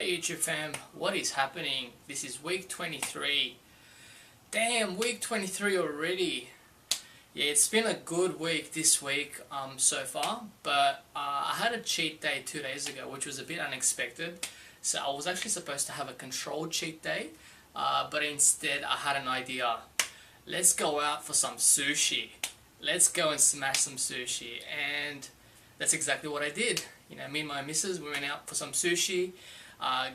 Hey YouTube fam, what is happening? This is week 23. Damn, week 23 already. Yeah, it's been a good week this week so far, but I had a cheat day 2 days ago, which was a bit unexpected. So I was actually supposed to have a controlled cheat day, but instead I had an idea. Let's go out for some sushi. Let's go and smash some sushi. And that's exactly what I did. You know, me and my missus, we went out for some sushi.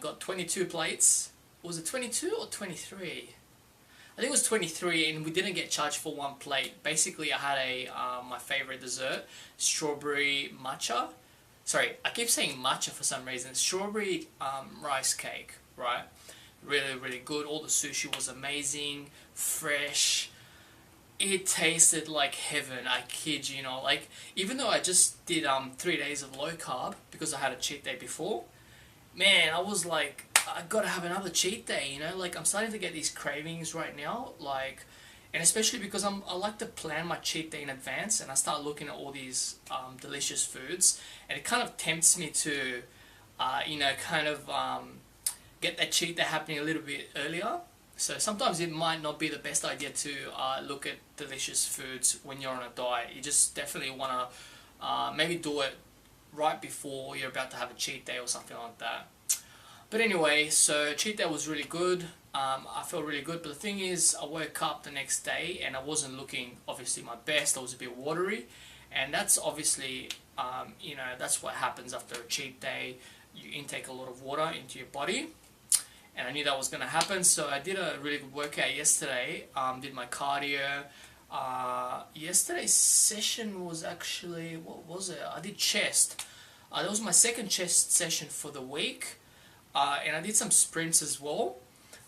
Got 22 plates. Was it 22 or 23? I think it was 23, and we didn't get charged for one plate. Basically, I had my favorite dessert, strawberry matcha. Sorry, I keep saying matcha for some reason. Strawberry rice cake, right? Really, really good. All the sushi was amazing, fresh. It tasted like heaven, I kid you not. Like, even though I just did 3 days of low carb because I had a cheat day before, man, I was like, I gotta have another cheat day, you know? Like, I'm starting to get these cravings right now, like, and especially because I like to plan my cheat day in advance, and I start looking at all these delicious foods, and it kind of tempts me to, get that cheat day happening a little bit earlier. So sometimes it might not be the best idea to look at delicious foods when you're on a diet. You just definitely want to maybe do it right before you're about to have a cheat day or something like that. But anyway, so cheat day was really good. I felt really good, but the thing is, I woke up the next day and I wasn't looking obviously my best. I was a bit watery, and that's obviously that's what happens after a cheat day. You intake a lot of water into your body, and I knew that was going to happen. So I did a really good workout yesterday. Did my cardio. Yesterday's session was actually, what was it? I did chest. That was my second chest session for the week, and I did some sprints as well.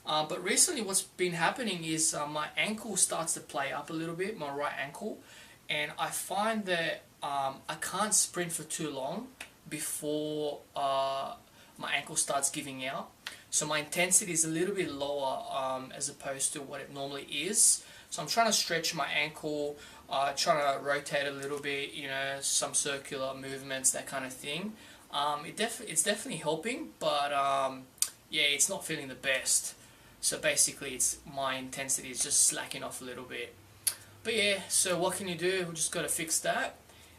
But recently what's been happening is my ankle starts to play up a little bit, my right ankle, and I find that I can't sprint for too long before my ankle starts giving out. So my intensity is a little bit lower as opposed to what it normally is. So I'm trying to stretch my ankle, trying to rotate a little bit, you know, some circular movements, that kind of thing. It's definitely helping, but yeah, it's not feeling the best. So basically, my intensity is just slacking off a little bit. But yeah, so what can you do? We just got to fix that.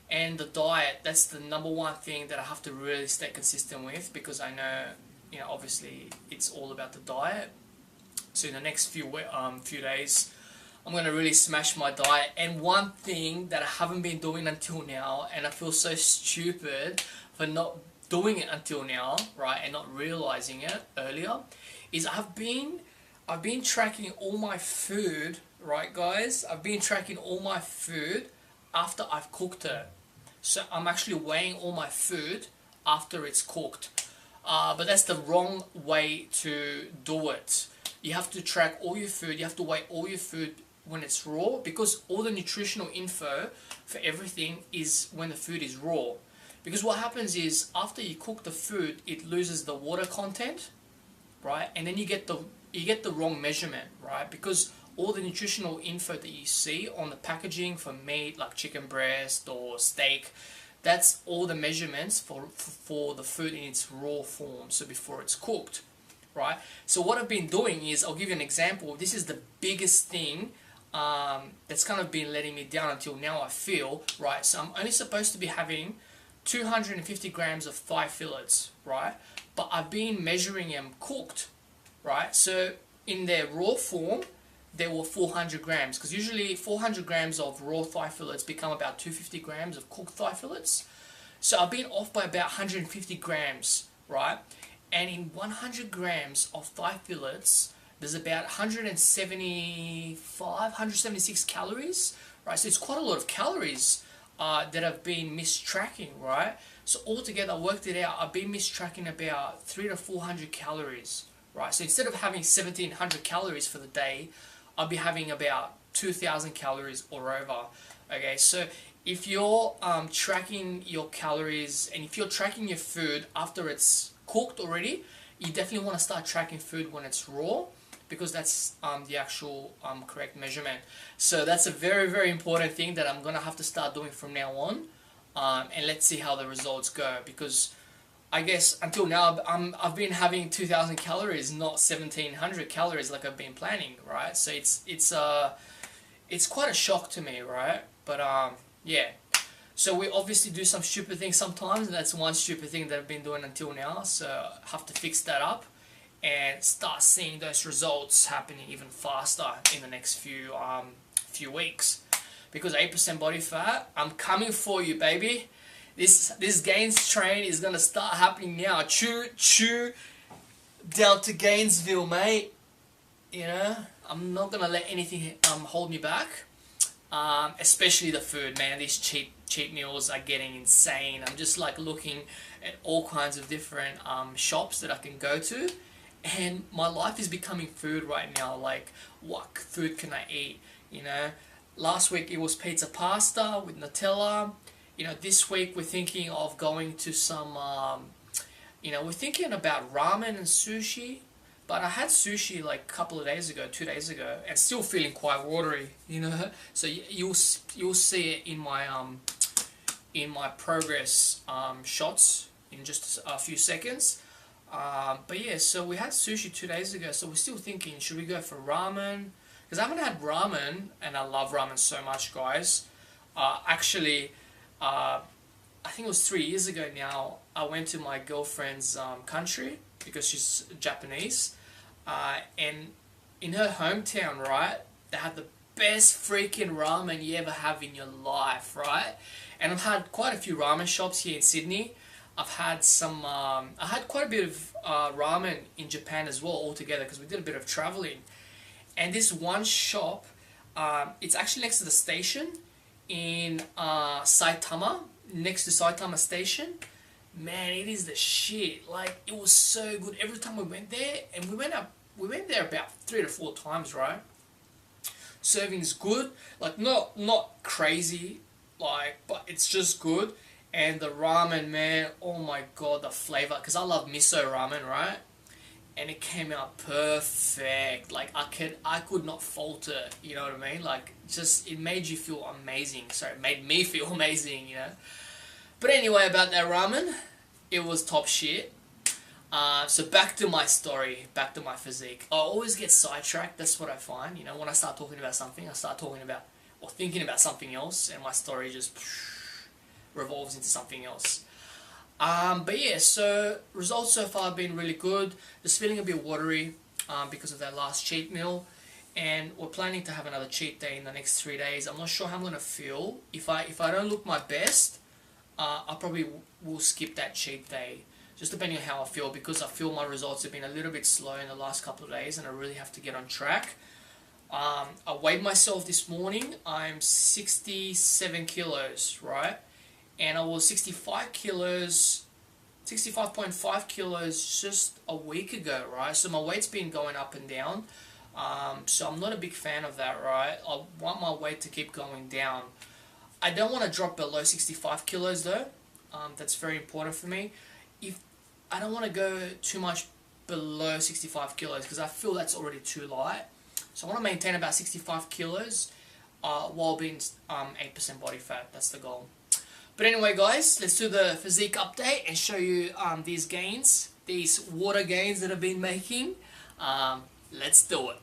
And the diet, that's the number one thing that I have to really stay consistent with, because I know, you know, obviously it's all about the diet. So in the next few days, I'm going to really smash my diet. And one thing that I haven't been doing until now, and I feel so stupid for not doing it until now, right, and not realizing it earlier, is I've been tracking all my food, right guys? I've been tracking all my food after I've cooked it. So I'm actually weighing all my food after it's cooked. But that's the wrong way to do it. You have to track all your food, you have to weigh all your food when it's raw, because all the nutritional info for everything is when the food is raw. Because what happens is, after you cook the food, it loses the water content, right? And then you get the wrong measurement, right? Because all the nutritional info that you see on the packaging for meat, like chicken breast or steak, that's all the measurements for the food in its raw form, so before it's cooked, right? So what I've been doing is, I'll give you an example. This is the biggest thing that's kind of been letting me down until now, I feel, right? So I'm only supposed to be having 250 grams of thigh fillets, right? But I've been measuring them cooked, right? So in their raw form, they were 400 grams, because usually 400 grams of raw thigh fillets become about 250 grams of cooked thigh fillets. So I've been off by about 150 grams, right? And in 100 grams of thigh fillets, there's about 176 calories, right? So it's quite a lot of calories that I've been mistracking, right? So altogether, I worked it out, I've been mistracking about 300 to 400 calories, right? So instead of having 1,700 calories for the day, I'll be having about 2,000 calories or over. Okay, so if you're tracking your calories, and if you're tracking your food after it's cooked already, you definitely want to start tracking food when it's raw, because that's the actual correct measurement. So that's a very, very important thing that I'm going to have to start doing from now on. And let's see how the results go, because I guess until now I've been having 2,000 calories, not 1,700 calories like I've been planning, right? So it's quite a shock to me, right? But yeah. So we obviously do some stupid things sometimes, and that's one stupid thing that I've been doing until now. So I have to fix that up and start seeing those results happening even faster in the next few weeks. Because 8% body fat, I'm coming for you, baby. This gains train is gonna start happening now. Choo down to Gainesville, mate. You know, I'm not gonna let anything hold me back. Especially the food, man. These cheap meals are getting insane. I'm just like looking at all kinds of different shops that I can go to, and my life is becoming food right now. Like, what food can I eat? You know, last week it was pizza pasta with Nutella. You know, this week we're thinking of going to some, you know, we're thinking about ramen and sushi. But I had sushi like a couple of days ago, 2 days ago, and still feeling quite watery, you know. So you'll see it in my progress shots in just a few seconds. But yeah, so we had sushi 2 days ago, so we're still thinking, should we go for ramen? Because I haven't had ramen, and I love ramen so much, guys. Actually, I think it was 3 years ago now, I went to my girlfriend's country because she's Japanese. And in her hometown, right, they have the best freaking ramen you ever have in your life, right? And I've had quite a few ramen shops here in Sydney. I've had some, I had quite a bit of ramen in Japan as well altogether because we did a bit of traveling. And this one shop, it's actually next to the station in Saitama, next to Saitama Station. Man, it is the shit. Like, it was so good every time we went there, and we went there about 3 to 4 times, right? Serving's good, like not crazy, like, but it's just good. And the ramen, man, oh my god, the flavor, because I love miso ramen, right? And it came out perfect. Like, I could not falter, you know what I mean? Like, just, it made you feel amazing. Sorry, it made me feel amazing, you know? But anyway, about that ramen, it was top shit. So back to my story, back to my physique. I always get sidetracked, that's what I find. You know, when I start talking about something, I start talking about, or thinking about something else, and my story just revolves into something else. But yeah, so results so far have been really good. Just feeling a bit watery because of that last cheat meal. And we're planning to have another cheat day in the next 3 days. I'm not sure how I'm going to feel. If I don't look my best, I probably will skip that cheat day, just depending on how I feel, because I feel my results have been a little bit slow in the last couple of days and I really have to get on track. I weighed myself this morning. I'm 67 kilos, right? And I was 65 kilos, 65.5 kilos just a week ago, right? So my weight's been going up and down. So I'm not a big fan of that, right? I want my weight to keep going down. I don't want to drop below 65 kilos though. That's very important for me. If I don't want to go too much below 65 kilos because I feel that's already too light. So I want to maintain about 65 kilos while being 8% body fat. That's the goal. But anyway, guys, let's do the physique update and show you these gains, these water gains that I've been making. Let's do it.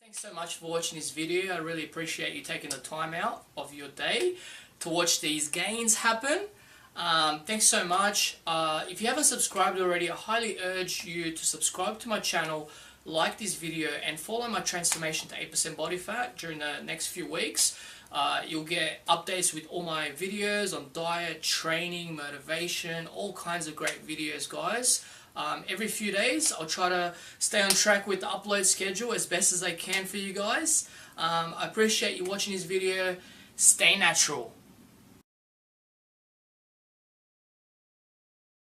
Thanks so much for watching this video. I really appreciate you taking the time out of your day to watch these gains happen. Thanks so much. If you haven't subscribed already, I highly urge you to subscribe to my channel, like this video, and follow my transformation to 8% body fat during the next few weeks. You'll get updates with all my videos on diet, training, motivation, all kinds of great videos, guys. Every few days I'll try to stay on track with the upload schedule as best as I can for you guys. I appreciate you watching this video. Stay natural.